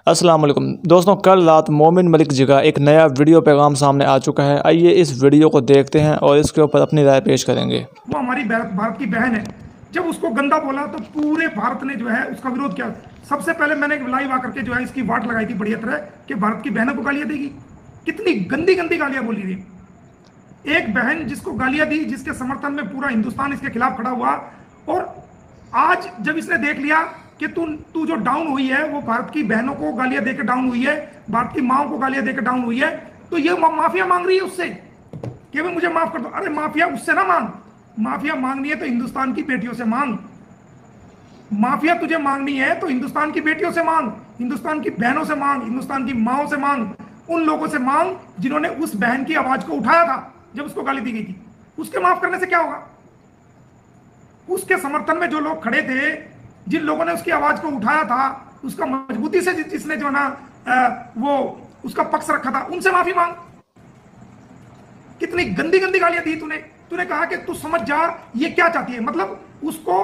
अस्सलाम वालेकुम दोस्तों, कल रात मोमिन मलिक जी का एक नया वीडियो पैगाम सामने आ चुका है। आइए इस वीडियो को देखते हैं और इसके ऊपर अपनी राय पेश करेंगे। वो हमारी भारत की बहन है। जब उसको गंदा बोला तो पूरे भारत ने जो है उसका विरोध किया। सबसे पहले मैंने लाइव आकर के जो है इसकी वाट लगाई थी बढ़िया तरह कि भारत की बहनों को गालियां देगी। कितनी गंदी गंदी गालियां बोली थी। एक बहन जिसको गालियां दी, जिसके समर्थन में पूरा हिंदुस्तान इसके खिलाफ खड़ा हुआ, और आज जब इसने देख लिया कि तू जो डाउन हुई है वो भारत की बहनों को गालियां देकर डाउन हुई है, भारत की माओ को गालियां देकर डाउन हुई है, तो ये माफिया मांग रही है उससे कि भाई मुझे माफ कर दो। अरे माफिया उससे ना मांग, माफिया मांगनी है तो हिंदुस्तान की बेटियों से मांग। माफिया तुझे मांगनी है तो हिंदुस्तान की बेटियों से मांग, हिंदुस्तान की बहनों से मांग, हिंदुस्तान की माओ से मांग, उन लोगों से मांग जिन्होंने उस बहन की आवाज को उठाया था जब उसको गाली दी गई थी। उसके माफ करने से क्या होगा? उसके समर्थन में जो लोग खड़े थे, जिन लोगों ने उसकी आवाज को उठाया था, उसका मजबूती से जिसने जो ना वो उसका पक्ष रखा था, उनसे माफी मांग। कितनी गंदी गंदी गालियां दी तूने कहा कि तू समझ जा ये क्या चाहती है। मतलब उसको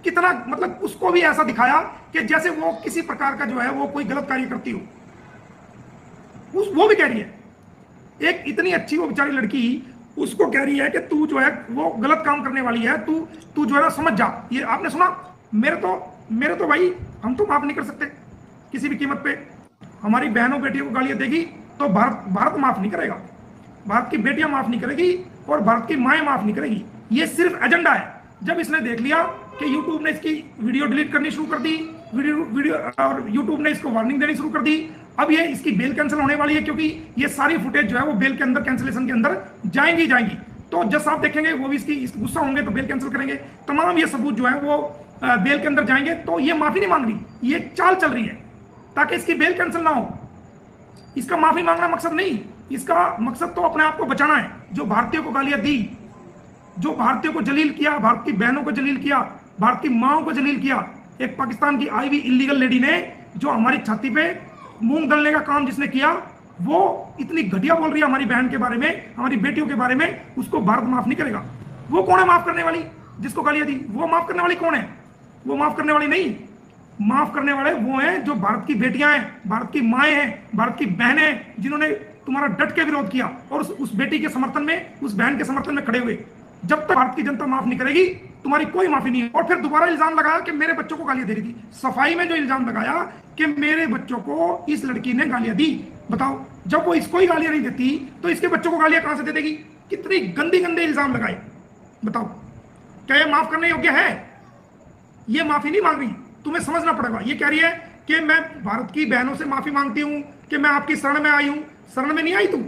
कितना, मतलब उसको भी ऐसा दिखाया कि जैसे वो किसी प्रकार का जो है वो कोई गलत कार्य करती हो। वो भी कह रही है, एक इतनी अच्छी वो बेचारी लड़की उसको कह रही है कि तू जो है वो गलत काम करने वाली है, तू जो है ना समझ जा। ये आपने सुना? मेरे तो भाई हम तो माफ नहीं कर सकते किसी भी कीमत पे। हमारी बहनों बेटियों को गालियां देगी तो भारत माफ नहीं करेगा, भारत की बेटियां माफ नहीं करेगी और भारत की माएँ माफ नहीं करेगी। ये सिर्फ एजेंडा है। जब इसने देख लिया कि यूट्यूब ने इसकी वीडियो डिलीट करनी शुरू कर दी, वीडियो और यूट्यूब ने इसको वार्निंग देनी शुरू कर दी। अब ये इसकी बेल कैंसिल होने वाली है, क्योंकि ये सारी फुटेज जो है वो बेल के अंदर, कैंसिलेशन के अंदर जाएंगी। तो जज साहब देखेंगे, वो भी इसकी गुस्सा होंगे तो बेल कैंसिल करेंगे। तमाम ये सबूत जो है वो बेल के अंदर जाएंगे। तो ये माफी नहीं मांग रही, ये चाल चल रही है ताकि इसकी बेल कैंसिल ना हो। इसका माफी मांगना मकसद नहीं, इसका मकसद तो अपने आप को बचाना है। जो भारतीयों को गालियां दी, जो भारतीयों को जलील किया, भारत की बहनों को जलील किया, भारत की माओ को जलील किया, एक पाकिस्तान की आई हुई इलीगल लेडी ने जो हमारी छाती पे मूंग दलने का काम जिसने किया, वो इतनी घटिया बोल रही है हमारी बहन के बारे में, हमारी बेटियों के बारे में, उसको भारत माफ नहीं करेगा। वो कौन है माफ करने वाली? जिसको गालियां दी वो माफ करने वाली कौन है? वो माफ करने वाली नहीं, माफ करने वाले वो हैं जो भारत की बेटियां हैं, भारत की माएँ हैं, भारत की बहनें हैं, जिन्होंने तुम्हारा डट के विरोध किया और उस बेटी के समर्थन में, उस बहन के समर्थन में खड़े हुए। जब तक भारत की जनता माफ नहीं करेगी तुम्हारी कोई माफी नहीं है। और फिर दोबारा इल्जाम लगाया कि मेरे बच्चों को गालियां दे रही थी। सफाई में जो इल्जाम लगाया कि मेरे बच्चों को इस लड़की ने गालियां दी। बताओ, जब वो इसको ही गालियां नहीं देती तो इसके बच्चों को गालियां कहां से दे देगी? कितनी गंदी गंदे इल्जाम लगाए। बताओ, क्या ये माफ करने योग्य है? ये माफी नहीं मांग रही, तुम्हें समझना पड़ेगा। ये कह रही है कि मैं भारत की बहनों से माफी मांगती हूं कि मैं आपकी शरण में आई हूं। शरण में नहीं आई तुम।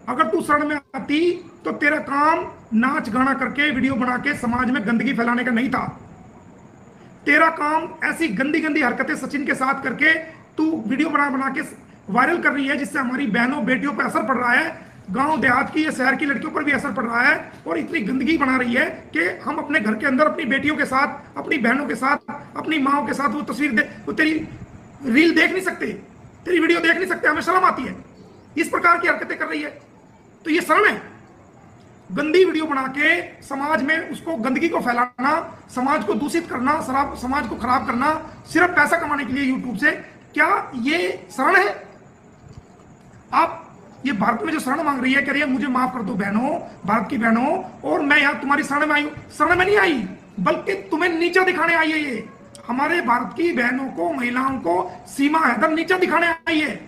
अगर तू शरण में आती तो तेरा काम नाच गाना करके, वीडियो बना के समाज में गंदगी फैलाने का नहीं था। तेरा काम ऐसी गंदी गंदी हरकतें सचिन के साथ करके तू वीडियो बना के वायरल कर रही है, जिससे हमारी बहनों बेटियों पर असर पड़ रहा है, गांव देहात की या शहर की लड़कियों पर भी असर पड़ रहा है। और इतनी गंदगी बना रही है कि हम अपने घर के अंदर अपनी बेटियों के साथ, अपनी बहनों के साथ, अपनी माओ के साथ वो तस्वीर वो तेरी रील देख नहीं सकते, तेरी वीडियो देख नहीं सकते। हमें शर्म आती है। इस प्रकार की हरकतें कर रही है तो ये शर्म है? गंदी वीडियो बना के समाज में उसको, गंदगी को फैलाना, समाज को दूषित करना, समाज को खराब करना, सिर्फ पैसा कमाने के लिए यूट्यूब से, क्या ये शरण है? आप ये भारत में जो शरण मांग रही है, कह रही है मुझे माफ कर दो बहनों, भारत की बहनों, और मैं यहां तुम्हारी शरण में आई हूं। शरण में नहीं आई, बल्कि तुम्हें नीचा दिखाने आई है। ये हमारे भारत की बहनों को, महिलाओं को सीमा हैदर नीचा दिखाने आई है।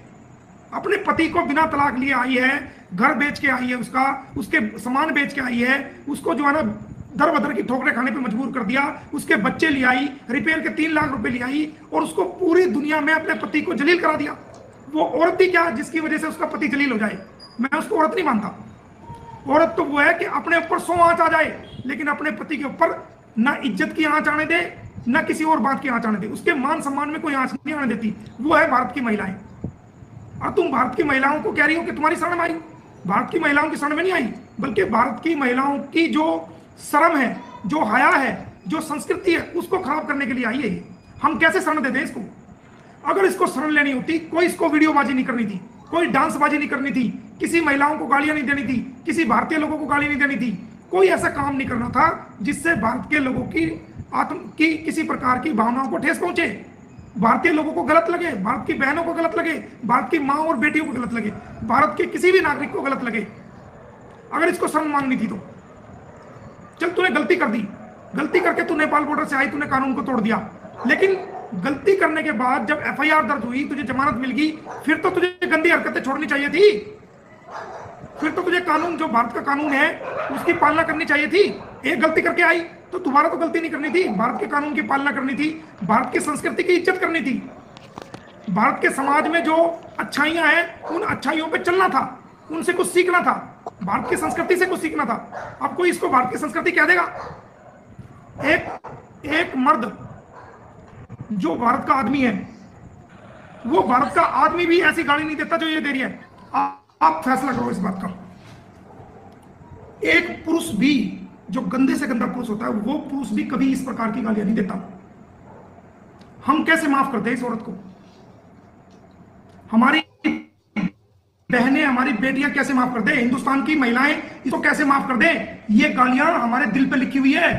अपने पति को बिना तलाक लिए आई है, घर बेच के आई है, उसके सामान बेच के आई है, उसको जो है ना दर बदर की ठोकरें खाने पे मजबूर कर दिया, उसके बच्चे ले आई, रिपेयर के 3 लाख रुपए ले आई, और उसको पूरी दुनिया में अपने पति को जलील करा दिया। वो औरत थी क्या जिसकी वजह से उसका पति जलील हो जाए? मैं उसको औरत नहीं मानता। औरत तो वो है कि अपने ऊपर 100 आंच आ जाए, लेकिन अपने पति के ऊपर ना इज्जत की आंच आने दे, ना किसी और बात की आंच आने दे, उसके मान सम्मान में कोई आंच नहीं आने देती। वो है भारत की महिलाएं। और तुम भारत की महिलाओं को कह रही हो कि तुम्हारी शरण में आई। भारत की महिलाओं की शरण में नहीं आई, बल्कि भारत की महिलाओं की जो शर्म है, जो हया है, जो संस्कृति है, उसको खराब करने के लिए आई है। हम कैसे शरण दे दें इसको? अगर इसको शरण लेनी होती, कोई इसको वीडियोबाजी नहीं करनी थी, कोई डांसबाजी नहीं करनी थी, किसी महिलाओं को गालियां नहीं देनी थी, किसी भारतीय लोगों को गाली नहीं देनी थी, कोई ऐसा काम नहीं करना था जिससे भारत के लोगों की आत्म की किसी प्रकार की भावनाओं को ठेस पहुंचे। भारतीय लोगों को गलत लगे, भारत की बहनों को गलत लगे, भारत की माँ और बेटियों को गलत लगे, भारत के किसी भी नागरिक को गलत लगे, अगर इसको शर्म मांगनी थी तो चल तूने गलती कर दी, गलती करके तू नेपाल बॉर्डर से आई, तूने कानून को तोड़ दिया, लेकिन गलती करने के बाद जब एफआईआर दर्ज हुई, तुझे जमानत मिल गई, फिर तो तुझे गंदी हरकतें छोड़नी चाहिए थी, फिर तो तुझे कानून, जो भारत का कानून है उसकी पालना करनी चाहिए थी। एक गलती करके आई तो दोबारा तो गलती नहीं करनी थी, भारत के कानून की पालना करनी थी, भारत की संस्कृति की इज्जत करनी थी, भारत के समाज में जो अच्छाइयां हैं उन अच्छाइयों पे चलना था, उनसे कुछ सीखना था, भारत की संस्कृति से कुछ सीखना था। अब कोई इसको भारत की संस्कृति कह देगा? एक मर्द जो भारत का आदमी है, वो भारत का आदमी भी ऐसी गाली नहीं देता जो ये दे रही है। आप फैसला करो इस बात का। एक पुरुष भी, जो गंदे से गंदा पुरुष होता है, वो पुरुष भी कभी इस प्रकार की गालियां नहीं देता। हम कैसे माफ करते हैं इस औरत को? हमारी बहनें, हमारी बेटियां कैसे माफ कर दे? हिंदुस्तान की महिलाएं इसको कैसे माफ कर दे? ये गालियां हमारे दिल पे लिखी हुई है,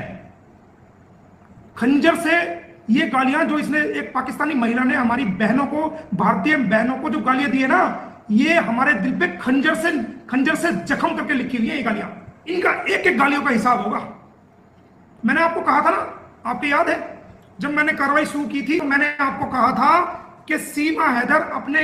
खंजर से ये गालियां जो इसने, एक पाकिस्तानी महिला ने हमारी बहनों को, भारतीय बहनों को जो गालियां दी है ना, ये हमारे दिल पे खंजर से जख्म करके लिखी हुई है ये गालियां। इनका एक एक गालियों का हिसाब होगा। मैंने आपको कहा था ना, आपको याद है जब मैंने कार्रवाई शुरू की थी तो मैंने आपको कहा था कि सीमा हैदर अपने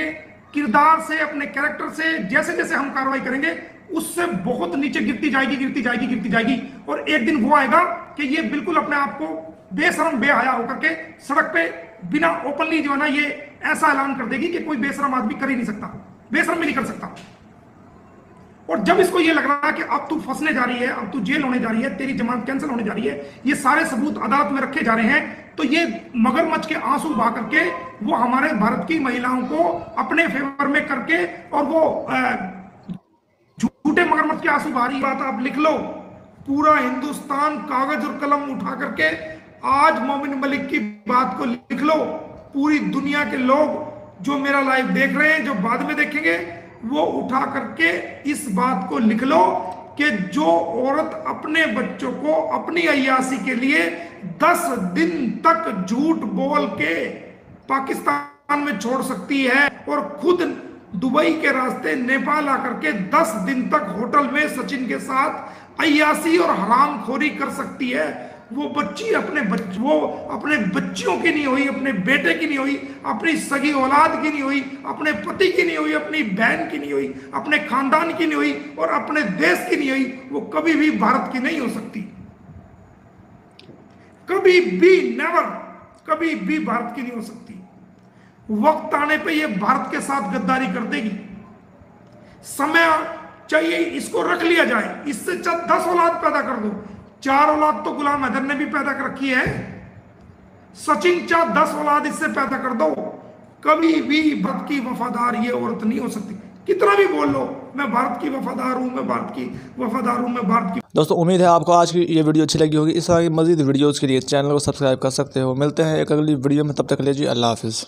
किरदार से, अपने कैरेक्टर से, जैसे जैसे हम कार्रवाई करेंगे उससे बहुत नीचे गिरती जाएगी, और एक दिन वो आएगा कि ये बिल्कुल अपने आप को बेशरम बेहया होकर के सड़क पे बिना ओपनली जो है ना, ये ऐसा ऐलान कर देगी कि कोई बेशरम आदमी कर ही नहीं सकता, बेशरम भी नहीं कर सकता। और जब इसको ये लग रहा है कि अब तू फंसने जा रही है, अब तू जेल होने जा रही है, तेरी जमानत कैंसिल होने जा रही है, ये सारे सबूत अदालत में रखे जा रहे हैं, तो ये मगरमच्छ के आंसू बहा करके वो हमारे भारत की महिलाओं को अपने फेवर में करके, और वो झूठे मगरमच्छ के आंसू बहा रही बात आप लिख लो। पूरा हिंदुस्तान कागज और कलम उठा करके आज मोमिन मलिक की बात को लिख लो। पूरी दुनिया के लोग जो मेरा लाइव देख रहे हैं, जो बाद में देखेंगे, वो उठा करके इस बात को लिख लो कि जो औरत अपने बच्चों को अपनी अय्यासी के लिए 10 दिन तक झूठ बोल के पाकिस्तान में छोड़ सकती है और खुद दुबई के रास्ते नेपाल आकर के 10 दिन तक होटल में सचिन के साथ अय्यासी और हरामखोरी कर सकती है, वो बच्ची वो अपने बच्चियों की नहीं हुई, अपने बेटे की नहीं हुई, अपनी सगी औलाद की नहीं हुई, अपने पति की नहीं हुई, अपनी बहन की नहीं हुई, अपने खानदान की नहीं हुई और अपने देश की नहीं हुई, वो कभी भी भारत की नहीं हो सकती, कभी भी, नेवर, कभी भी भारत की नहीं हो सकती। वक्त आने पे ये भारत के साथ गद्दारी कर देगी। समय चाहिए इसको रख लिया जाए, इससे 10 औलाद पैदा कर दो। 4 औलाद तो गुलाम हैदर ने भी पैदा कर रखी है, सचिन 10 औलाद इससे पैदा कर दो, कभी भी भारत की वफादार ये औरत नहीं हो सकती। कितना भी बोल लो मैं भारत की वफादार हूं, मैं भारत की वफादार हूं, मैं भारत की। दोस्तों उम्मीद है आपको आज की ये वीडियो अच्छी लगी होगी। इस तरह की मजीद वीडियोज़ के लिए चैनल को सब्सक्राइब कर सकते हो। मिलते हैं एक अगली वीडियो में, तब तक के लिए जी अल्लाह हाफिज़।